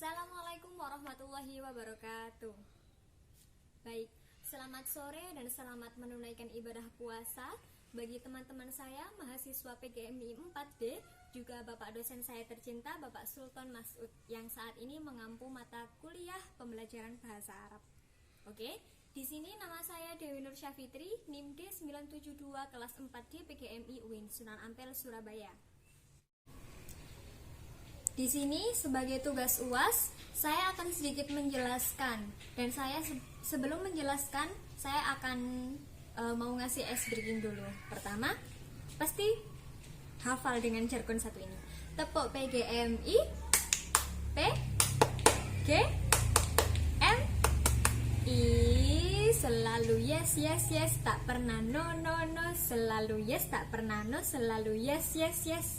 Assalamualaikum warahmatullahi wabarakatuh. Baik, selamat sore dan selamat menunaikan ibadah puasa bagi teman-teman saya mahasiswa PGMI 4D, juga Bapak dosen saya tercinta Bapak Sultan Mas'ud yang saat ini mengampu mata kuliah pembelajaran bahasa Arab. Oke, di sini nama saya Dewi Nur Syafitri, NIM D972 kelas 4D PGMI UIN Sunan Ampel Surabaya. Di sini sebagai tugas UAS, saya akan sedikit menjelaskan, dan saya sebelum menjelaskan, saya akan mau ngasih ice breaking dulu. Pertama, pasti hafal dengan jargon satu ini. Tepuk PGMI, P, G, M, I, selalu yes, yes, yes, tak pernah no, no, no, selalu yes, tak pernah no, selalu yes, yes, yes.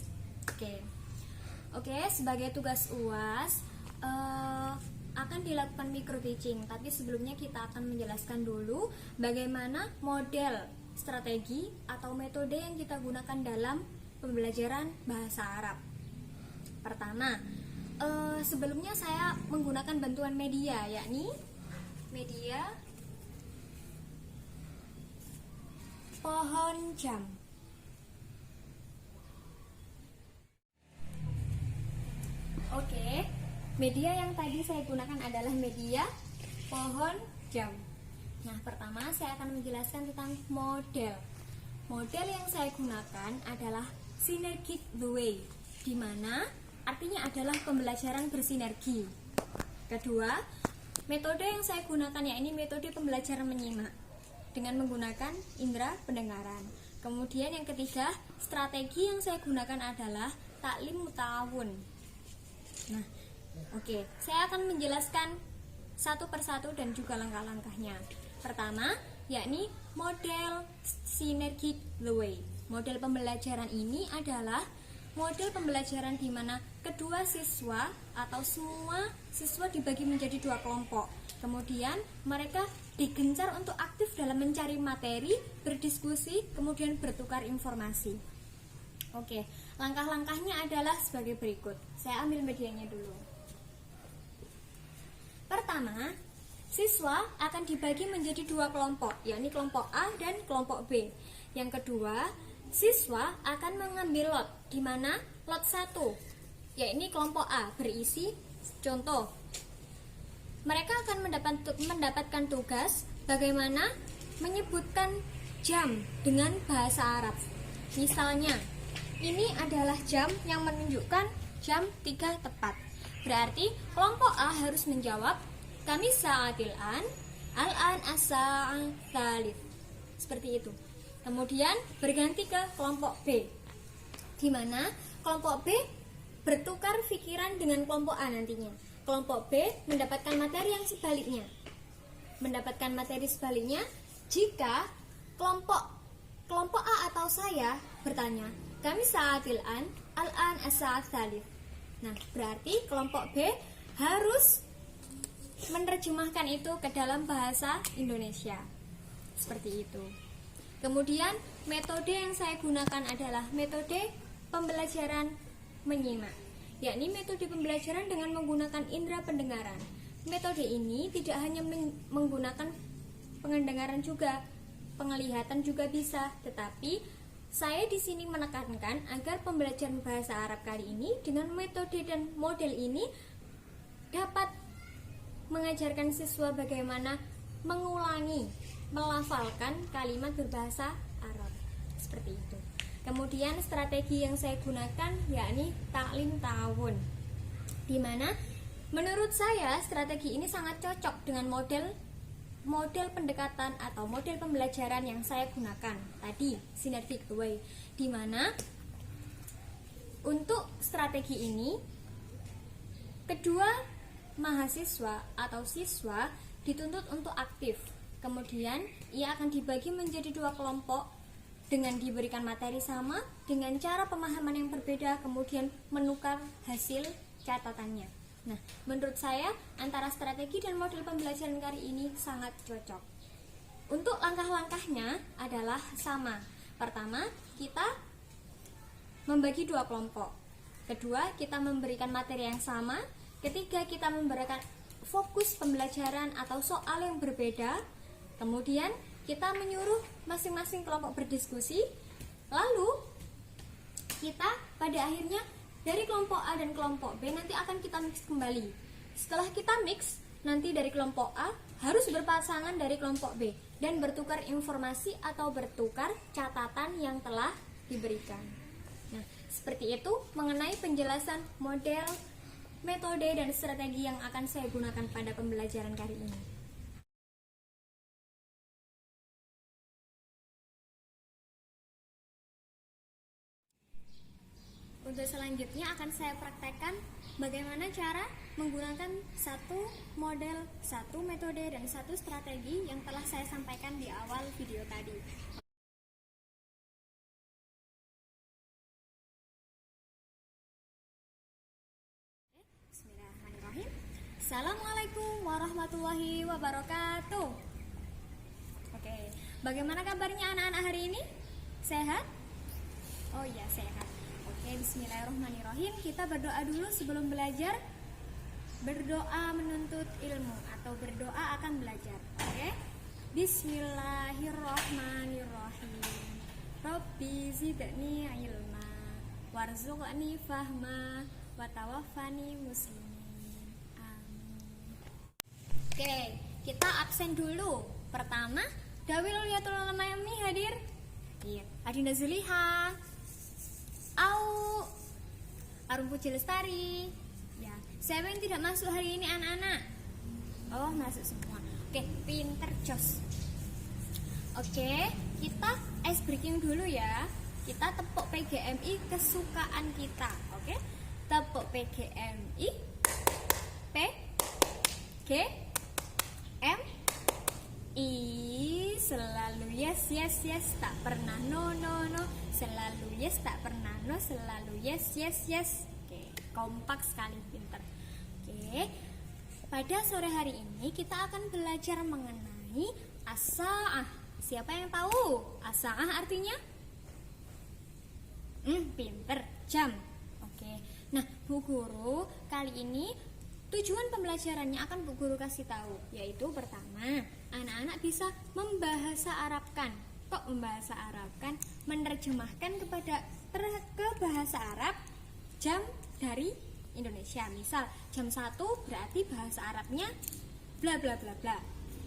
Oke, sebagai tugas UAS akan dilakukan micro teaching, tapi sebelumnya kita akan menjelaskan dulu bagaimana model, strategi atau metode yang kita gunakan dalam pembelajaran bahasa Arab. Pertama, sebelumnya saya menggunakan bantuan media, yakni media pohon jam. Oke, media yang tadi saya gunakan adalah media pohon jam. Nah, pertama saya akan menjelaskan tentang model. Model yang saya gunakan adalah Synergic the Way, di mana artinya adalah pembelajaran bersinergi. Kedua, metode yang saya gunakan yakni metode pembelajaran menyimak dengan menggunakan indera pendengaran. Kemudian yang ketiga, strategi yang saya gunakan adalah taklim muta'awun. Nah, oke, saya akan menjelaskan satu persatu dan juga langkah-langkahnya. Pertama, yakni model Synergic the Way. Model pembelajaran ini adalah model pembelajaran di mana kedua siswa atau semua siswa dibagi menjadi dua kelompok. Kemudian mereka digencar untuk aktif dalam mencari materi, berdiskusi, kemudian bertukar informasi. Oke, langkah-langkahnya adalah sebagai berikut. Saya ambil medianya dulu. Pertama, siswa akan dibagi menjadi dua kelompok, yakni kelompok A dan kelompok B. Yang kedua, siswa akan mengambil lot, di mana lot 1, yakni kelompok A berisi contoh. Mereka akan mendapatkan tugas bagaimana menyebutkan jam dengan bahasa Arab. Misalnya, ini adalah jam yang menunjukkan jam 3 tepat. Berarti kelompok A harus menjawab kami sa'atil an, al-an as-sa'al thalith. Seperti itu. Kemudian berganti ke kelompok B, di mana kelompok B bertukar pikiran dengan kelompok A nantinya. Kelompok B mendapatkan materi yang sebaliknya. Mendapatkan materi sebaliknya jika kelompok A atau saya bertanya, kami sa'atil an, al-an as-sa'al thalith. Nah, berarti kelompok B harus menerjemahkan itu ke dalam bahasa Indonesia. Seperti itu. Kemudian, metode yang saya gunakan adalah metode pembelajaran menyimak, yakni metode pembelajaran dengan menggunakan indera pendengaran. Metode ini tidak hanya menggunakan pendengaran juga, penglihatan juga bisa, tetapi saya di sini menekankan agar pembelajaran bahasa Arab kali ini dengan metode dan model ini dapat mengajarkan siswa bagaimana mengulangi, melafalkan kalimat berbahasa Arab. Seperti itu. Kemudian strategi yang saya gunakan yakni taklim ta'awun, di mana menurut saya strategi ini sangat cocok dengan model pendekatan atau model pembelajaran yang saya gunakan tadi, Synergic the Way, di mana untuk strategi ini kedua mahasiswa atau siswa dituntut untuk aktif. Kemudian ia akan dibagi menjadi dua kelompok dengan diberikan materi sama dengan cara pemahaman yang berbeda, kemudian menukar hasil catatannya. Nah, menurut saya antara strategi dan model pembelajaran kali ini sangat cocok. Untuk langkah-langkahnya adalah sama. Pertama, kita membagi dua kelompok. Kedua, kita memberikan materi yang sama. Ketiga, kita memberikan fokus pembelajaran atau soal yang berbeda. Kemudian kita menyuruh masing-masing kelompok berdiskusi. Lalu kita pada akhirnya dari kelompok A dan kelompok B nanti akan kita mix kembali. Setelah kita mix, nanti dari kelompok A harus berpasangan dari kelompok B dan bertukar informasi atau bertukar catatan yang telah diberikan. Nah, seperti itu mengenai penjelasan model, metode, dan strategi yang akan saya gunakan pada pembelajaran kali ini. Untuk selanjutnya akan saya praktekkan bagaimana cara menggunakan satu model, satu metode, dan satu strategi yang telah saya sampaikan di awal video tadi. Bismillahirrahmanirrahim. Assalamualaikum warahmatullahi wabarakatuh. Oke, bagaimana kabarnya anak-anak hari ini? Sehat? Oh iya, sehat. Oke, bismillahirrahmanirrahim. Kita berdoa dulu sebelum belajar. Berdoa menuntut ilmu atau berdoa akan belajar. Oke? Bismillahirrahmanirrahim. Rabbi zidni ilma warzuqni fahma wa tawaffani muslimin. Amin. Oke, kita absen dulu. Pertama, Dawil Yatul Lamami hadir. Iya, Adinda Zuliha. Au Arum Puji Lestari. Ya, siapa yang tidak masuk hari ini anak-anak? Oh, masuk semua. Oke, pinter jos. Oke, kita ice breaking dulu ya. Kita tepuk PGMI kesukaan kita. Oke, tepuk PGMI. P G M I selalu yes yes yes, tak pernah no no no, selalu yes tak pernah no, selalu yes yes yes. Oke, kompak sekali, pinter. Oke, pada sore hari ini kita akan belajar mengenai as-sa'ah. Siapa yang tahu as-sa'ah artinya? Pinter, jam. Oke, nah Bu Guru kali ini tujuan pembelajarannya akan Bu Guru kasih tahu, yaitu pertama, anak-anak bisa membahasa Arabkan. Kok membahasa Arabkan? Menerjemahkan ke bahasa Arab jam dari Indonesia. Misal jam 1 berarti bahasa Arabnya bla bla bla bla.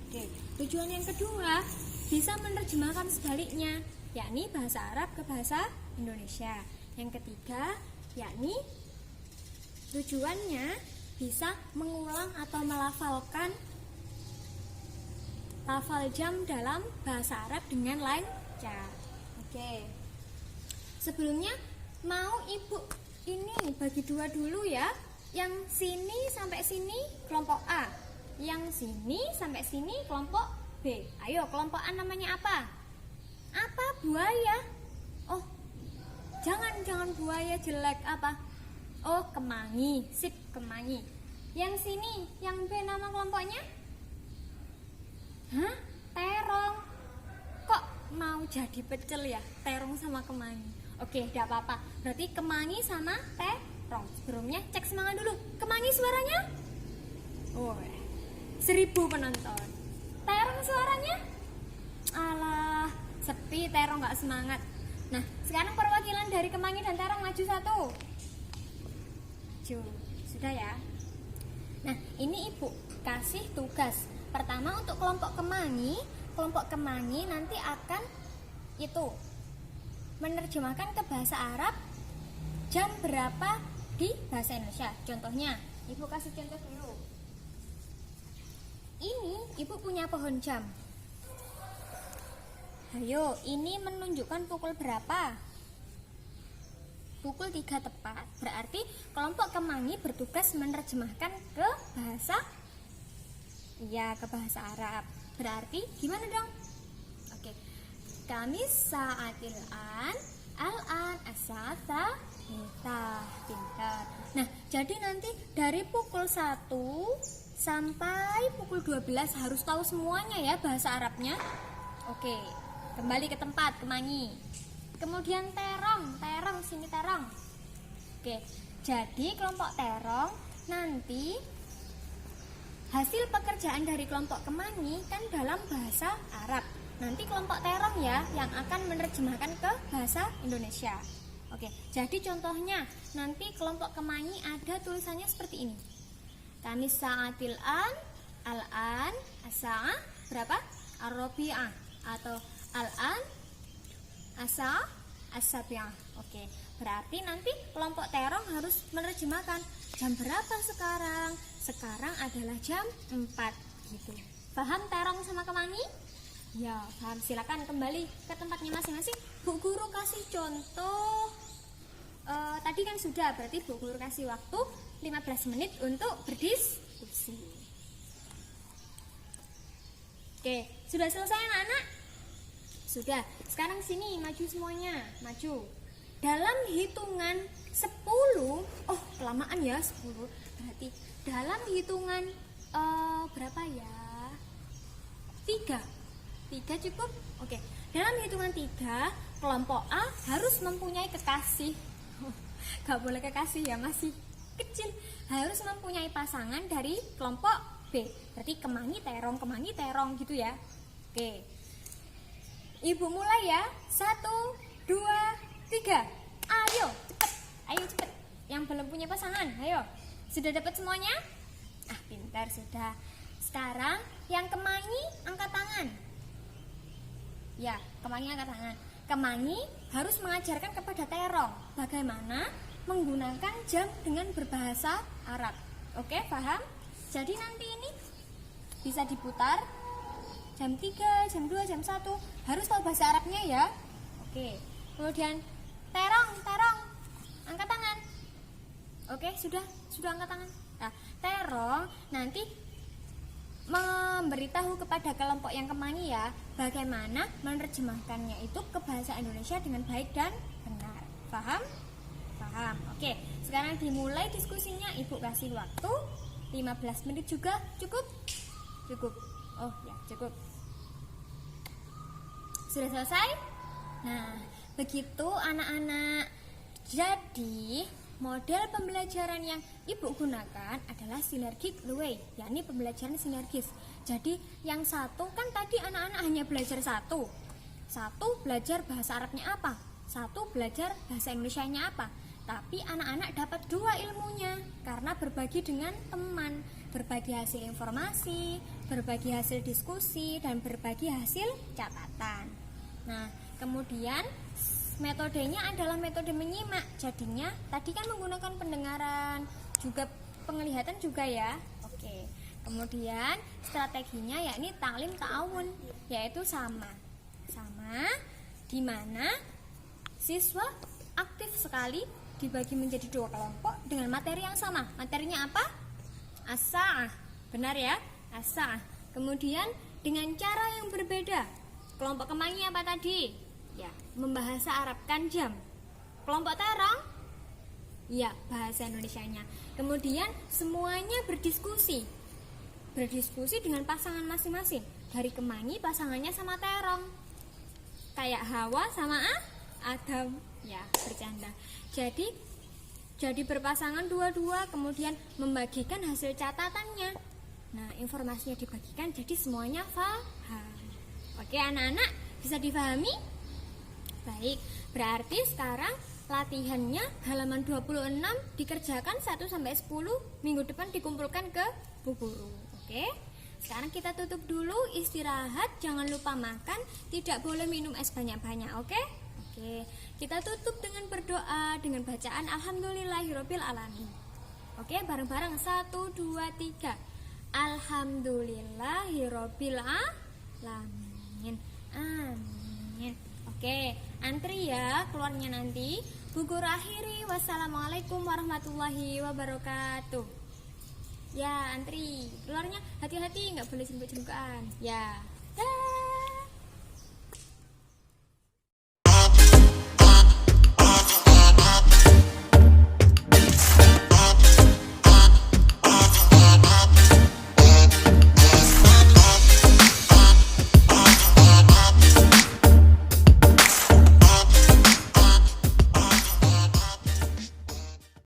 Oke, tujuan yang kedua bisa menerjemahkan sebaliknya, yakni bahasa Arab ke bahasa Indonesia. Yang ketiga, yakni tujuannya bisa mengulang atau melafalkan lafal jam dalam bahasa Arab dengan lancar. Oke. Sebelumnya mau Ibu ini bagi dua dulu ya. Yang sini sampai sini kelompok A. Yang sini sampai sini kelompok B. Ayo, kelompok A namanya apa? Apa? Buaya. Oh, jangan buaya, jelek. Apa? Oh, kemangi. Sip, kemangi. Yang sini, yang B nama kelompoknya? Hah? Terong. Kok mau jadi pecel ya? Terong sama kemangi. Oke, tidak apa-apa. Berarti kemangi sama terong. Sebelumnya cek semangat dulu. Kemangi suaranya? Oh, 1000 penonton. Terong suaranya? Alah, sepi, terong gak semangat. Nah, sekarang perwakilan dari kemangi dan terong maju satu. Sudah ya. Nah, ini Ibu kasih tugas. Pertama untuk kelompok kemangi nanti akan itu menerjemahkan ke bahasa Arab jam berapa di bahasa Indonesia. Contohnya, Ibu kasih contoh dulu. Ini Ibu punya pohon jam. Ayo, ini menunjukkan pukul berapa? Pukul 3 tepat. Berarti kelompok kemangi bertugas menerjemahkan ke bahasa ke bahasa Arab. Berarti gimana dong? Oke. Kami saatil al-an asata kita pintar. Nah, jadi nanti dari pukul 1 sampai pukul 12 harus tahu semuanya ya bahasa Arabnya. Oke. Kembali ke tempat kemangi. Kemudian terong, sini terong. Oke, jadi kelompok terong nanti hasil pekerjaan dari kelompok Kemangi kan dalam bahasa Arab. Nanti kelompok Terong ya yang akan menerjemahkan ke bahasa Indonesia. Oke, jadi contohnya nanti kelompok Kemangi ada tulisannya seperti ini. Kamis sa'atil al-an, as-sa'ah berapa? Ar-rabi'ah atau al-an, as-sa'ah, as-sabi'ah. Oke, berarti nanti kelompok Terong harus menerjemahkan jam berapa sekarang? Sekarang adalah jam 4 gitu. Paham Terong sama Kemangi? Ya, paham. Silakan kembali ke tempatnya masing-masing. Bu Guru kasih contoh. Tadi kan sudah, berarti Bu Guru kasih waktu 15 menit untuk berdiskusi. Oke, sudah selesai anak-anak? Sudah. Sekarang sini, maju semuanya. Maju. Dalam hitungan 10, kelamaan ya 10. Berarti dalam hitungan berapa ya? 3 cukup? Oke. Dalam hitungan 3, kelompok A harus mempunyai kekasih. Gak boleh kekasih ya, masih kecil. Harus mempunyai pasangan dari kelompok B. Berarti Kemangi Terong gitu ya. Oke. Ibu mulai ya. 1, 2, 3. Ayo cepet. Yang belum punya pasangan, ayo. Sudah dapat semuanya? Pintar sudah. Sekarang yang Kemangi angkat tangan. Ya, Kemangi angkat tangan. Kemangi harus mengajarkan kepada Terong bagaimana menggunakan jam dengan berbahasa Arab. Oke, paham? Jadi nanti ini bisa diputar jam 3, jam 2, jam 1. Harus tahu bahasa Arabnya ya. Oke. Kemudian Terong angkat tangan. Oke, sudah angkat tangan. Nah, Terong nanti memberitahu kepada kelompok yang Kemangi ya bagaimana menerjemahkannya itu ke bahasa Indonesia dengan baik dan benar. Paham? Paham. Oke, sekarang dimulai diskusinya. Ibu kasih waktu 15 menit juga. Cukup? Oh ya, cukup. Sudah selesai? Nah, begitu anak-anak. Jadi model pembelajaran yang Ibu gunakan adalah synergic way, yakni pembelajaran sinergis. Jadi yang satu kan tadi anak-anak hanya belajar satu belajar bahasa Arabnya apa, satu belajar bahasa Indonesianya apa. Tapi anak-anak dapat 2 ilmunya karena berbagi dengan teman, berbagi hasil informasi, berbagi hasil diskusi, dan berbagi hasil catatan. Nah, kemudian metodenya adalah metode menyimak. Jadinya tadi kan menggunakan pendengaran, juga penglihatan juga ya. Oke. Kemudian strateginya yakni taklim ta'awun, yaitu sama di mana siswa aktif sekali dibagi menjadi 2 kelompok dengan materi yang sama. Materinya apa? As-sa'ah. Benar ya? As-sa'ah. Kemudian dengan cara yang berbeda. Kelompok Kemangi apa tadi? Ya, membahasa Arabkan jam. Kelompok Terong? Ya, bahasa Indonesianya. Kemudian semuanya berdiskusi dengan pasangan masing-masing. Dari Kemangi pasangannya sama Terong. Kayak Hawa sama Adam. Ya, bercanda. Jadi berpasangan 2-2, kemudian membagikan hasil catatannya. Nah, informasinya dibagikan jadi semuanya paham. Oke, anak-anak bisa dipahami? Baik, berarti sekarang latihannya halaman 26 dikerjakan 1-10, minggu depan dikumpulkan ke Bu Guru. Oke? Sekarang kita tutup dulu, istirahat, jangan lupa makan, tidak boleh minum es banyak-banyak, oke? Oke, kita tutup dengan berdoa dengan bacaan Alhamdulillahirabbil alamin. Oke, bareng-bareng 1, 2, 3. Alhamdulillahirabbil alamin. Amin. Oke, antri ya keluarnya nanti. Bu Guru akhiri. Wassalamualaikum warahmatullahi wabarakatuh. Ya, antri. Keluarnya hati-hati, nggak boleh jemput-jemputan. Ya.